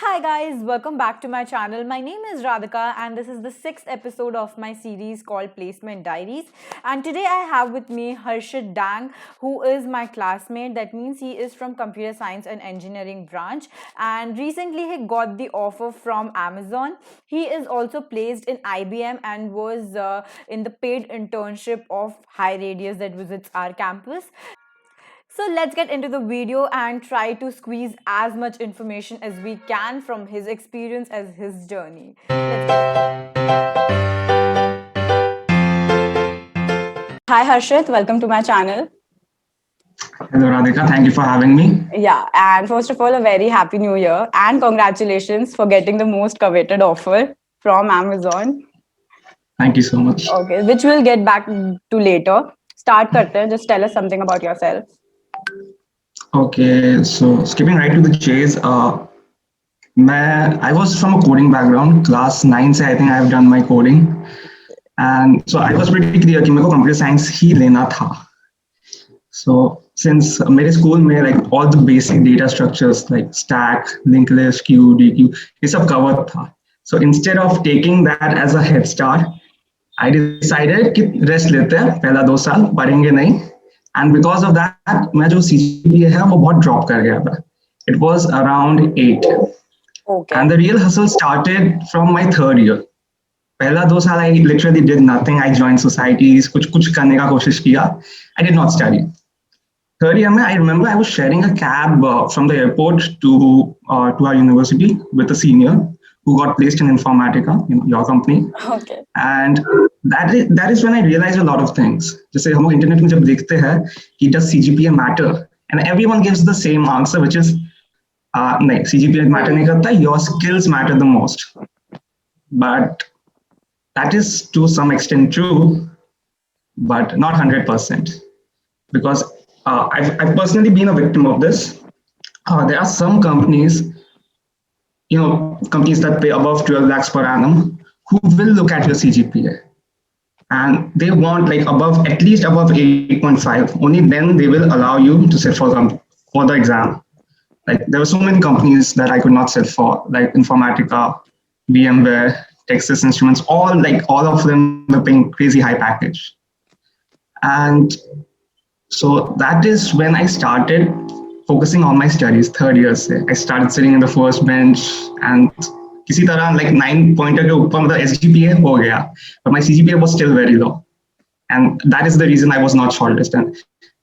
Hi guys, welcome back to my channel. My name is Radhika and this is the sixth episode of my series called Placement Diaries. And today I have with me Harshit Dang, who is my classmate. That means he is from Computer Science and Engineering branch. And recently he got the offer from Amazon. He is also placed in IBM and was in the paid internship of High Radius that visits our campus. So let's get into the video and try to squeeze as much information as we can from his experience as his journey. Hi Harshit, welcome to my channel. Hello, Radhika. Thank you for having me. Yeah, and first of all, a very happy new year and congratulations for getting the most coveted offer from Amazon. Thank you so much. Okay, which we'll get back to later. Start karte hain. Just tell us something about yourself. Okay, so skipping right to the chase, I was from a coding background. Class 9 से I think I have done my coding. And so I was pretty clear कि मेरे को computer science ही लेना था. So since मेरे school में like all the basic data structures like stack, linked list, queue, DQ, ये सब covered था. So instead of taking that as a head start, I decided कि rest लेते हैं पहला 2 साल पढ़ेंगे नहीं. And because of that, मैं जो CGPA है वो बहुत drop कर गया था. It was around 8. Okay. And the real hustle started from my third year. पहला 2 साल I literally did nothing. I joined societies, कुछ करने का कोशिश किया. I did not study. Third year में I remember I was sharing a cab from the airport to our university with a senior who got placed in Informatica, your company. Okay. And that is when I realized a lot of things. जैसे हम लोग internet में जब देखते हैं कि does CGPA matter, and everyone gives the same answer, which is नहीं, CGPA matter नहीं करता, your skills matter the most. But that is to some extent true, but not 100%, because I've personally been a victim of this. There are some companies, companies that pay above 12 lakhs per annum, who will look at your CGPA. And they want like at least above 8.5. Only then they will allow you to sit for the exam. Like there were so many companies that I could not sit for, like Informatica, VMware, Texas Instruments, all of them were paying crazy high package. And so that is when I started focusing on my studies. Third year se I started sitting in the first bench and किसी तरह like 9 pointer के ऊपर मतलब SGPA हो गया, but my CGPA was still very low, and that is the reason I was not shortlisted.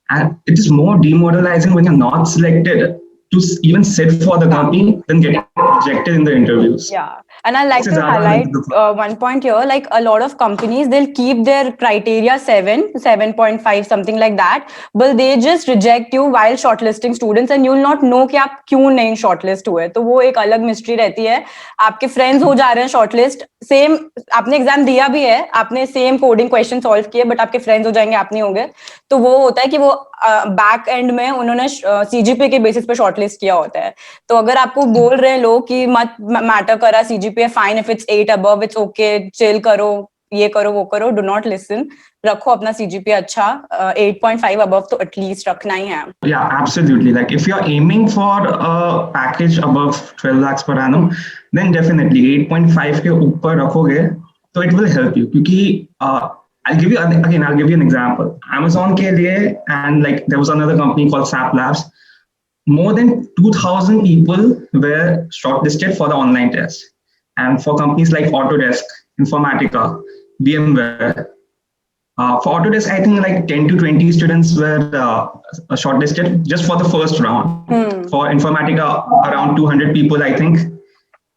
And it is more demoralizing when you're not selected to even sit for the company than getting rejected in the interviews. Yeah. And I like to highlight one point here, like a lot of companies, they'll keep their criteria 7.5, something like that, but they just reject you while shortlisting students and you'll not know कि आप क्यों नहीं shortlist हुए. तो वो एक अलग mystery रहती है. आपके friends हो जा रहे हैं shortlist, same आपने exam दिया भी है, आपने same coding question solve किए, but आपके friends हो जाएंगे, आप नहीं होंगे. तो वो होता है कि वो बैक एंड में उन्होंने CGPA के बेसिस पे शॉर्टलिस्ट किया होता है. तो अगर आपको बोल रहे हैं लोग कि मत मैटर करा CGPA, fine if it's 8 above, it's okay, chill करो, ये करो वो करो, डू नॉट लिसन. रखो अपना CGPA अच्छा, 8.5 above तो एटलीस्ट रखना ही है. Yeah, absolutely. Like if you're aiming for a package above 12 lakhs per annum, then definitely 8.5 के ऊपर रखोगे तो it will help you. क्योंकि I'll give you an example. Amazon के लिए, and like there was another company called SAP Labs. More than 2,000 people were shortlisted for the online test, and for companies like Autodesk, Informatica, VMware. For Autodesk, I think like 10 to 20 students were shortlisted just for the first round. For Informatica, around 200 people, I think,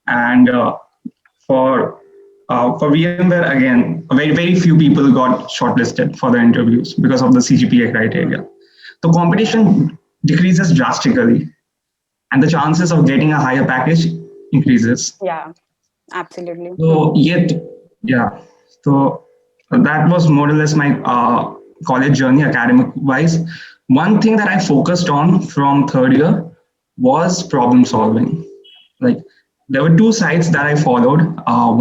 and for VMware, again, very few people got shortlisted for the interviews because of the CGPA criteria. The competition decreases drastically, and the chances of getting a higher package increases. Yeah, absolutely. So so that was more or less my college journey, academic-wise. One thing that I focused on from third year was problem solving. Like there were 2 sites that I followed.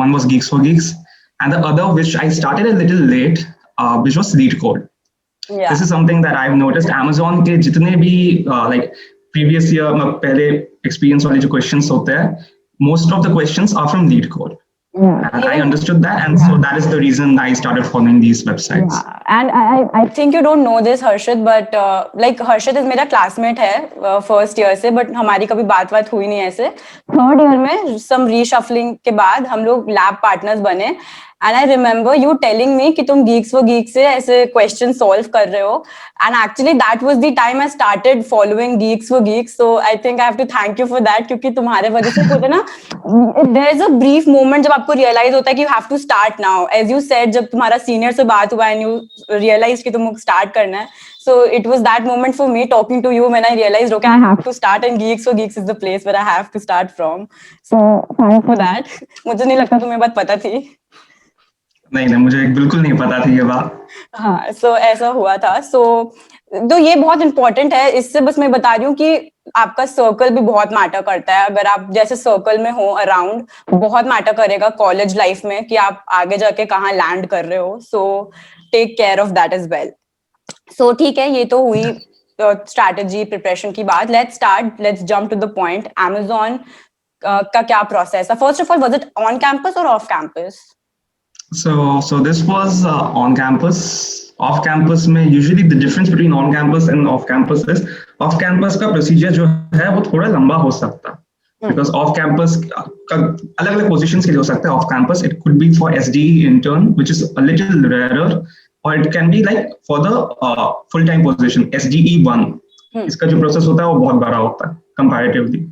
One was Geeks for Geeks, and the other, which I started a little late, which was LeetCode. Yeah. This is something that I've noticed. Amazon के जितने भी like previous year में पहले experience वाले जो questions होते हैं, most of the questions are from LeetCode. Yeah. And I understood that, and so that is the reason I started following these websites. Yeah. And I think you don't know this, Harshit, but like Harshit is मेरा classmate है first year से, but हमारी कभी बात हुई नहीं ऐसे. Third year में some reshuffling के बाद हम लोग lab partners बने. And I remember you telling me कि तुम Geeks for Geeks से ऐसे question solve कर रहे हो. And actually that was the time I started following Geeks for Geeks. So I think I have to thank you for that, क्योंकि तुम्हारे वजह से होता है ना, there is a brief moment जब आपको realize होता है कि you have to start now. As you said, जब तुम्हारा senior से बात हुआ and you realized कि तुमको start करना है. So it was that moment for me talking to you when I realized, okay, I have to start, and Geeks for Geeks is the place where I have to start from. So thanks for that. मुझे नहीं लगता तुम्हें बात पता थी. नहीं, मुझे बिल्कुल नहीं पता थी ये बात. हाँ, so ऐसा हुआ था. So तो ये बहुत इंपॉर्टेंट है. इससे बस मैं बता रही हूँ कि आपका सर्कल भी बहुत मैटर करता है. अगर आप जैसे सर्कल में हो अराउंड, बहुत मैटर करेगा कॉलेज लाइफ में कि आप आगे जाके कहाँ लैंड कर रहे हो. So take care of that as well. So ठीक है, ये तो हुई स्ट्रैटेजी प्रिपरेशन की बात. Let's jump to the point. Amazon का क्या प्रोसेस है? First of all, was it on campus और off campus? So this was on campus. Off campus में usually the difference between on campus and off campus is off campus का procedure जो है वो थोड़ा लंबा हो सकता है, because off campus का अलग-अलग positions के लिए हो सकता है. Off campus it could be for SDE intern, which is a little rarer, or it can be like for the full time position SDE1. इसका जो process होता है वो बहुत बड़ा होता है comparatively.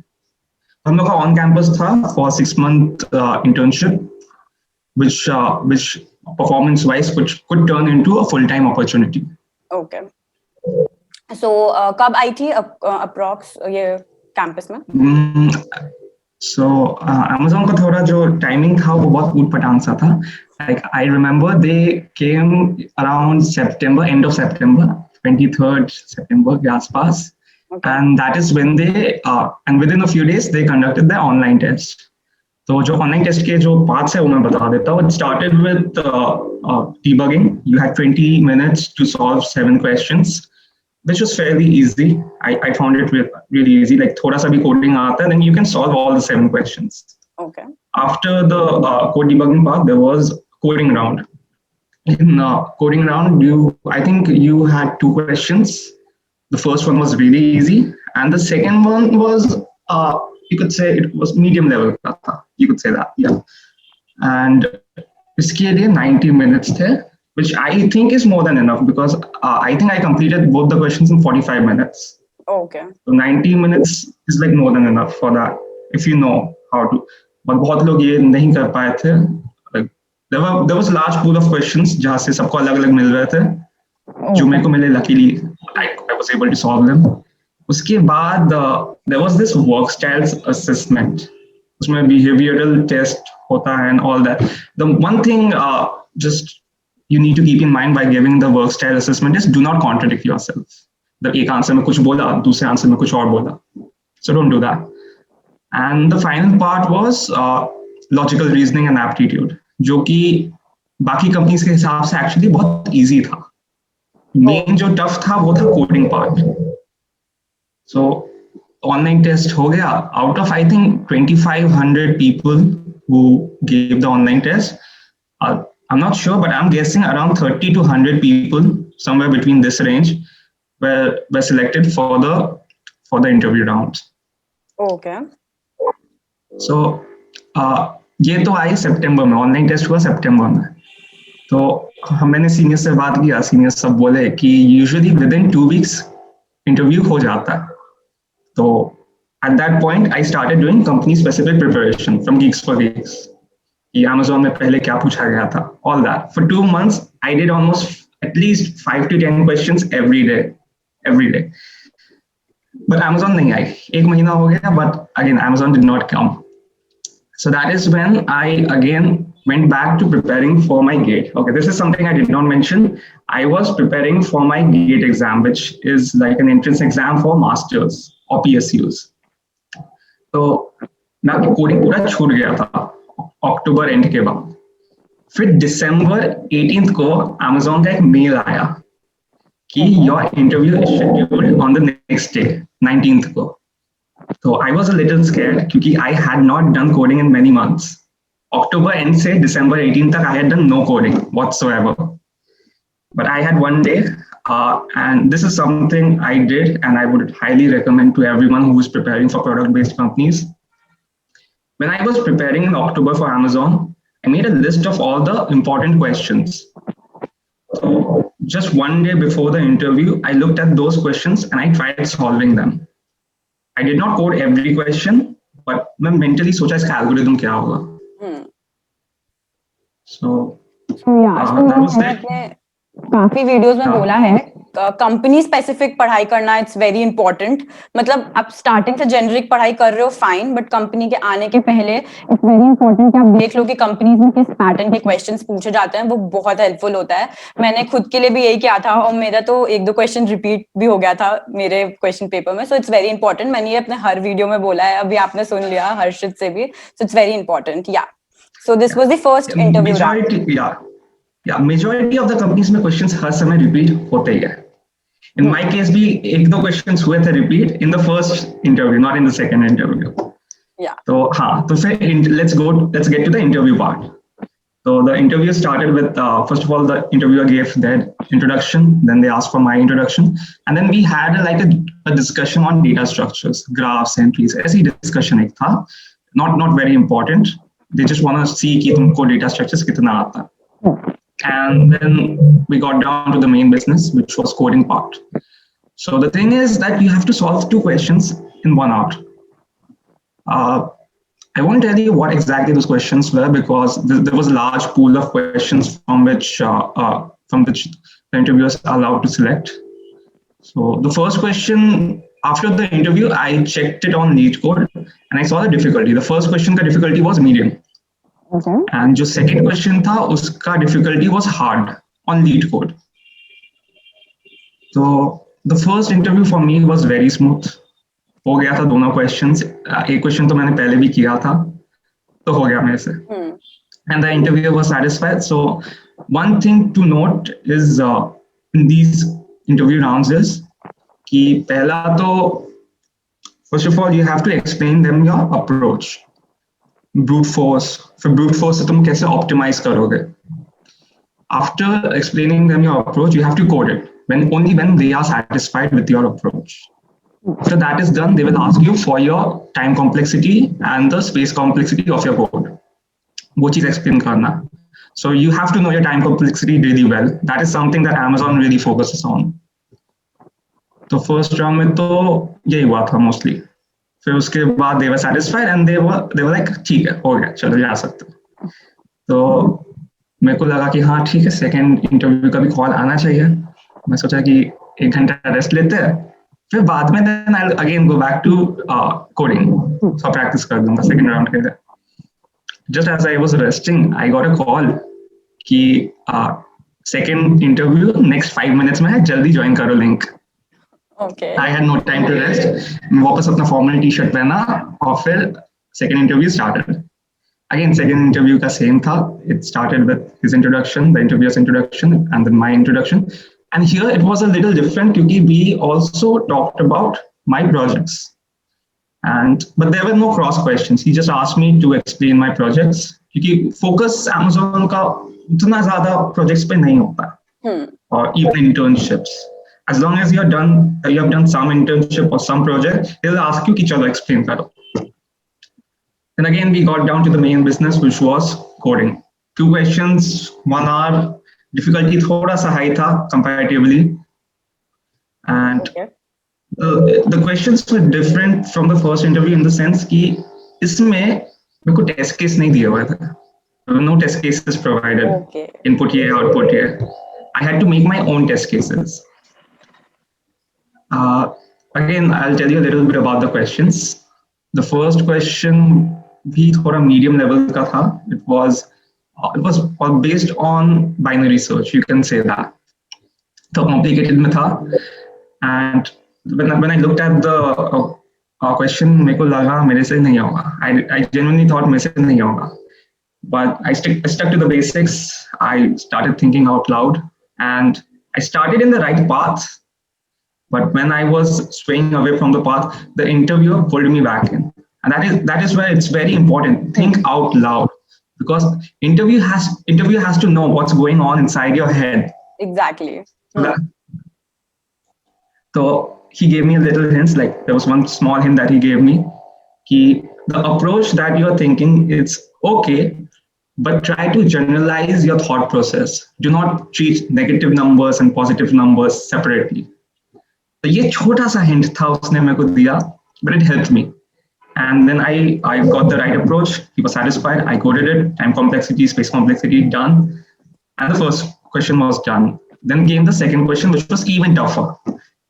हम लोग का on campus था for 6 month internship, which performance wise could turn into a full time opportunity. Okay. So कब आई थी approx ये campus में? So Amazon का थोड़ा जो timing था वो बहुत ऊट-पटांग सा था. Like I remember they came around September, end of September, 23rd September के आसपास. Okay. And that is when they and within a few days they conducted the online test. तो जो ऑनलाइन टेस्ट के जो पार्ट्स है वो मैं बता देता हूँ. It started with debugging. You had 20 minutes to solve 7 questions, which was fairly easy. I found it really easy. Like थोड़ा सा भी coding आता है, then you can solve all the 7 questions. Okay. After the code debugging part, there was coding round. In coding round, I think you had 2 questions. The first one was really easy, and the second one was you could say it was medium level. You could say that, yeah. And इसके लिए 90 minutes थे, which I think is more than enough, because I think I completed both the questions in 45 minutes. Okay. So 90 minutes is like more than enough for that, if you know how to. But बहुत लोग ये नहीं कर पाए थे. Like there was a large pool of questions जहाँ से सबको अलग-अलग मिल रहे थे. जो मेरे को मिले, luckily I was able to solve them. उसके बाद there was this work styles assessment. उसमें behavioral test होता है and all that. The one thing just you need to keep in mind by giving the work style assessment is do not contradict yourself. The एक answer में कुछ बोला, दूसरे answer में कुछ और बोला. So don't do that. And the final part was logical reasoning and aptitude, जो कि बाकी companies के हिसाब से actually बहुत easy था. Main जो tough था वो था coding part. So online test हो गया. Out of I think 2,500 people who gave the online test, I'm not sure, but I'm guessing around 30 to 100 people, somewhere between this range, were selected for the interview rounds. Okay. So ये तो आई सितंबर में, online test हुआ सितंबर में. तो मैंने senior से बात किया. सीनियर सब बोले कि usually with in 2 weeks interview हो जाता है. So at that point, I started doing company-specific preparation from Geeks for Geeks. कि Amazon में पहले क्या पूछा गया था, all that. For 2 months, I did almost at least 5 to 10 questions every day. But Amazon नहीं आई. 1 महीना हो गया, but again Amazon did not come. So that is when I again went back to preparing for my GATE. Okay, this is something I did not mention. I was preparing for my GATE exam, which is like an entrance exam for masters or PSUs. तो मैं coding पूरा छूट गया था October and के बाद. फिर दिसंबर 18th को Amazon का एक मेल आया कि your interview is scheduled on the next day 19th को. So I was a little scared because I had not done coding in many months. October end से December 18 तक I had done no coding whatsoever. But I had one day, and this is something I did, and I would highly recommend to everyone who is preparing for product-based companies. When I was preparing in October for Amazon, I made a list of all the important questions. So just one day before the interview, I looked at those questions and I tried solving them. I did not code every question, but मैं mentally सोचा इसका algorithm क्या होगा. So that was that. काफी videos में बोला है company specific पढ़ाई करना इट्स वेरी इंपॉर्टेंट. मतलब आप स्टार्टिंग से जेनरिक पढ़ाई कर रहे हो फाइन, बट कंपनी के आने के पहले इट्स वेरी इंपॉर्टेंट कि आप देख लो कि कंपनीज में किस पैटर्न के क्वेश्चंस पूछे जाते हैं. वो बहुत हेल्पफुल होता है. मैंने खुद के लिए भी यही किया था और मेरा तो एक दो क्वेश्चन रिपीट भी हो गया था मेरे क्वेश्चन पेपर में. सो इट्स वेरी इंपॉर्टेंट. मैंने ये अपने हर वीडियो में बोला है, अभी आपने सुन लिया हर्षित से भी. So it's very important. Yeah so this was the first interview. Yeah, majority of the companies में questions हर समय repeat होते ही है. In my case भी एक दो questions हुए थे repeat in the first interview, not in the second interview. Yeah. तो हाँ, तो फिर let's get to the interview part. So the interview started with first of all the interviewer gave their introduction, then they asked for my introduction, and then we had a discussion on data structures, graphs, entries. ऐसी discussion एक था, not very important. They just want to see कि तुमको data structures कितना आता. And then we got down to the main business, which was coding part. So the thing is that you have to solve two questions in 1 hour. I won't tell you what exactly those questions were because there was a large pool of questions from which the interviewers are allowed to select. So the first question, after the interview, I checked it on LeetCode and I saw the difficulty. The first question, the difficulty was medium. Okay. And जो second question था उसका difficulty was hard on LeetCode. So the first interview for me was very smooth. हो गया था दोनों questions. एक question तो मैंने पहले भी किया था, तो हो गया मेरे से. And the interviewer was satisfied. So one thing to note is in these interview rounds is कि पहला तो first of all you have to explain them your approach. Brute force. फिर brute force से तुम कैसे optimize करोगे. After explaining them your approach, you have to code it. Only when they are satisfied with your approach. After that is done, they will ask you for your time complexity and the space complexity of your code. वो चीज़ explain करना. So you have to know your time complexity really well. That is something that Amazon really focuses on. तो first round में तो यही हुआ था mostly. फिर उसके बाद they were satisfied and they were like ठीक है हो गया चलो जा सकते हो. तो मेरे को लगा कि हाँ ठीक है सेकंड इंटरव्यू का भी कॉल आना चाहिए. मैं सोचा कि 1 घंटा रेस्ट लेते हैं फिर बाद में then I'll again go back to coding. So practice कर दूंगा सेकंड राउंड के लिए. Just as I was resting, I got a call कि सेकंड इंटरव्यू नेक्स्ट 5 minutes में है जल्दी ज्वाइन करो link. Okay. I had no time to rest. मैं वापस अपना फॉर्मल टी शर्ट पहना और फिर second interview started. Again, second interview का same था. It started with his introduction, the interviewer's introduction, and then my introduction. And here it was a little different क्योंकि we also talked about my projects. But there were no cross questions. He just asked me to explain my projects क्योंकि focus Amazon का उतना ज़्यादा projects पे नहीं होता. Or even internships. As long as you have done some internship or some project, they'll ask you कि चलो explain करो. And again, we got down to the main business, which was coding. 2 questions, 1 hour. Difficulty थोड़ा सा high था comparatively. And the questions were different from the first interview in the sense कि इसमें मेरे को test case नहीं दिया हुआ था. There were no test cases provided. Okay. Input here, output here. I had to make my own test cases. Again, I'll tell you a little bit about the questions. The first question भी थोड़ा medium level का था. It was based on binary search. You can say that. तो complicated में था. And when I looked at the question, मेरे को लगा मेरे से नहीं होगा. I genuinely thought मेरे से नहीं होगा. But I stuck to the basics. I started thinking out loud, and I started in the right path. But when I was swaying away from the path, the interviewer pulled me back in. And that is where it's very important. Think out loud, because interview has to know what's going on inside your head. Exactly. So he gave me a little hints. Like there was one small hint that he gave me. The approach that you're thinking, it's okay, but try to generalize your thought process. Do not treat negative numbers and positive numbers separately. तो ये छोटा सा hint था उसने मेरे को दिया, but it helped me. And then I got the right approach. He was satisfied. I coded it, time complexity, space complexity, done. And the first question was done. Then came the second question, which was even tougher.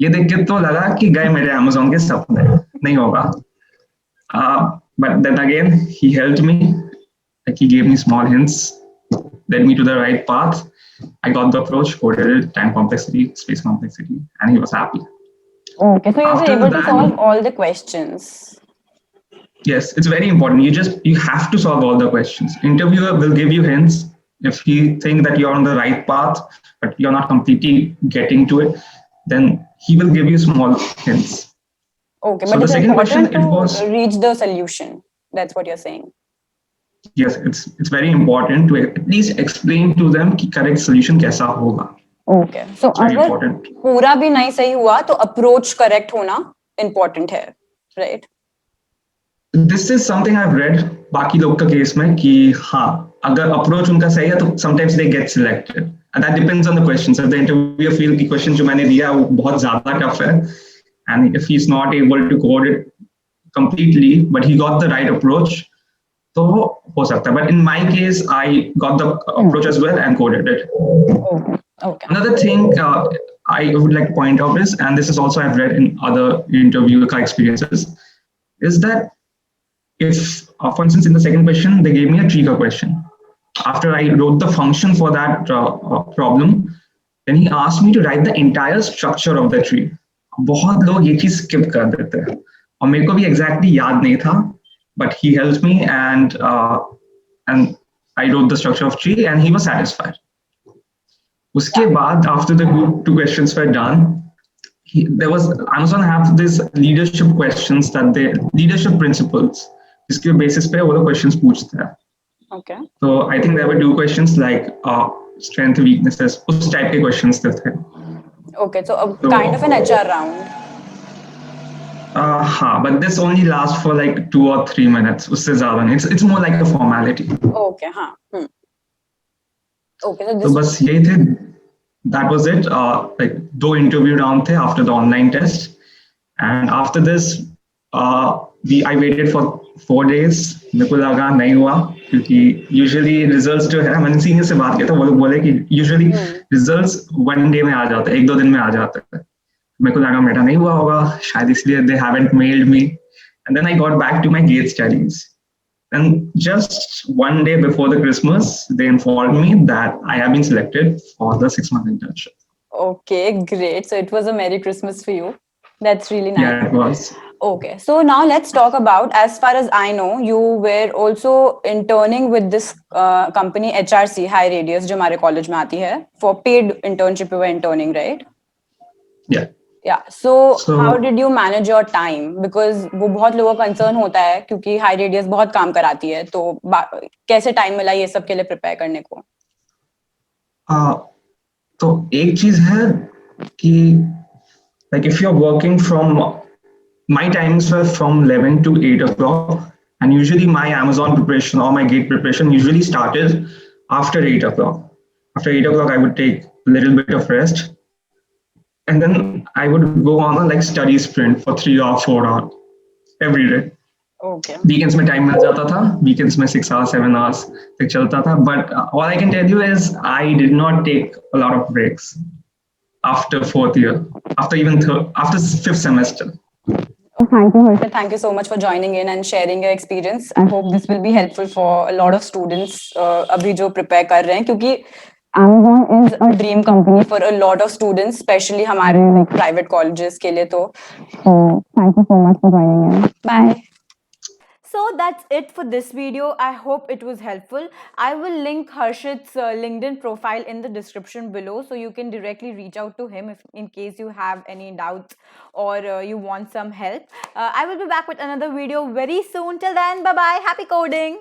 ये देख के तो लगा कि गए मेरे Amazon के सपने, नहीं होगा. But then again, he helped me. Like he gave me small hints, led me to the right path. I got the approach, coded it, time complexity, space complexity, and he was happy. Okay, so you were After able to that- solve all the questions. Yes, it's very important. You have to solve all the questions. Interviewer will give you hints if he think that you're on the right path, but you're not completely getting to it. Then he will give you small hints. Okay, So but the it's second question, important it was- to reach the solution. That's what you're saying. Yes, it's very important to at least explain to them कि correct solution कैसा होगा. Okay, so It's very अगर important. पूरा भी नहीं सही हुआ तो approach correct होना important है, right? This is something I've read बाकी लोग का केस में कि हाँ अगर अप्रोच उनका सही है तो sometimes they get selected, and that depends on the questions. If the interviewer feel कि question जो मैंने दिया वो बहुत ज़्यादा tough है, and if he's not able to code it completely, but he got the right approach, तो हो सकता है. But in my case, I got the approach as well and coded it. Okay. Okay. Another thing I would like to point out is, and this is also I've read in other interview experiences, is that if, for instance, in the second question, they gave me a trigger question. After I wrote the function for that problem, then he asked me to write the entire structure of the tree. बहुत लोग ये चीज skip कर देते हैं, और मेरे को भी exactly याद नहीं था, but he helped me and I wrote the structure of tree and he was satisfied. उसके बाद, after the two questions were done, Amazon have this leadership questions that leadership principles, जिसके basis पे वो लोग questions पूछते हैं. Okay. So I think there were two questions like strength, weaknesses, उस type के questions थे. Okay, so kind of an HR round. But this only lasts for like 2 or 3 minutes. उससे ज़्यादा नहीं. It's more like a formality. Okay, हाँ. Okay, so तो this. बस यही थे. That was it. Like 2 interview round थे after the online test, and after this, I waited for 4 days. मेरे को लगा नहीं हुआ क्योंकि usually results जो है, मैंने सीनियर से बात किया था, वो लोग बोले कि usually results 1 day में आ जाते हैं, 1-2 दिन में आ जाते हैं. मेरे को लगा मेरा नहीं हुआ होगा, शायद इसलिए they haven't mailed me. And then I got back to my GATE studies. And just 1 day before the Christmas, they informed me that I have been selected for the 6-month internship. Okay, great. So it was a Merry Christmas for you. That's really nice. Yeah, it was. Okay, so now let's talk about, as far as I know, you were also interning with this company HRC, High Radius, जो हमारे college में आती है. For paid internship, you were interning, right? Yeah. Yeah. So how did you manage your time? Because वो बहुत लोगों का concern होता है क्योंकि High Radius बहुत काम कराती है, तो कैसे time मिला ये सब के लिए prepare करने को? तो एक चीज है कि like if you're working from, my times were from 11 to 8 o'clock, and usually my Amazon preparation or my GATE preparation usually started after 8 o'clock. After 8 o'clock, I would take a little bit of rest, and then I would go on a like study sprint for 3 or 4 hours every day. Okay. Weekends में time मिल जाता था, weekends में 6 hours, 7 hours तक चलता था. But all I can tell you is I did not take a lot of breaks after 4th year, after 5th semester. Thank you, Harshit. Thank you so much for joining in and sharing your experience. I hope this will be helpful for a lot of students अभी जो prepare कर रहे हैं, क्योंकि Amazon is a dream company for a lot of students, especially हमारे like private colleges के लिए तो. So thank you so much for joining in. Bye. So that's it for this video. I hope it was helpful. I will link Harshit's LinkedIn profile in the description below, so you can directly reach out to him if in case you have any doubts or you want some help. I will be back with another video very soon. Till then, bye bye. Happy coding.